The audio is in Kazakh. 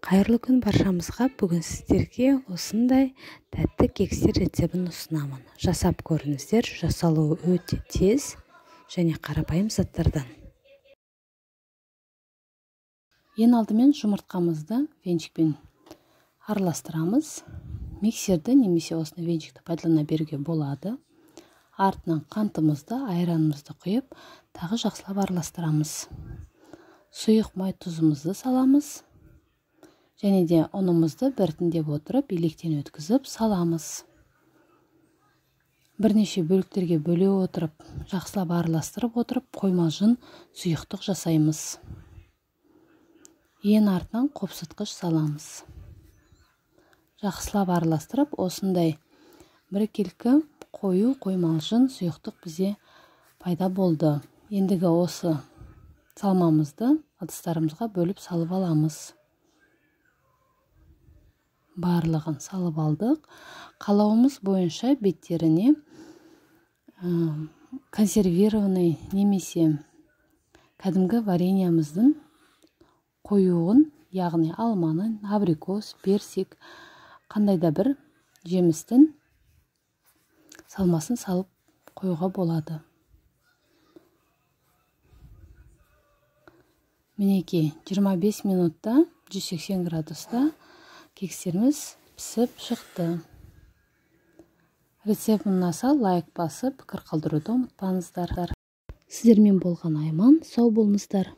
Қайырлы күн баршамызға. Бүгін сіздерге осындай тәтті кекстер рецебін ұсынамын. Жасап көріңіздер. Жасалуы өте тез және қарапайым заттардан. Ең алдымен жұмыртқамызды венчикпен араластырамыз. Миксерді немесе осыны венчикті пайдалана беруге болады. Артынан қантымызды, айранымызды құйып, тағы жақсылап араластырамыз. Сұйық май тұзымызды саламыз. Және де ұнымызды біртіндеп отырып, електен өткізіп саламыз. Бірнеше бөліктерге бөле отырып, жақсылап араластырып отырып, қоймалжың сұйықтық жасаймыз. Ең артынан қопсытқыш саламыз. Жақсылап араластырып, осындай біркелкі қою қоймалжың сұйықтық бізде пайда болды. Ендігі осы салмамызды ыдыстарымызға бөліп салып аламыз. Барлығын салып алдық. Қалауымыз бойынша беттеріне консервированный немесе кәдімгі вареньямыздың қоюын, яғни алманы, абрикос, персик, қандай да бір жемістің салмасын салып қоюға болады. Мінеки 25 минутта 180 градуста кекстеріміз пісіп шықты. Рецепт ұнаса лайк басып, пікір қалдыруды ұмытпаңыздар. Сіздермен болған Айман, сау болыңыздар.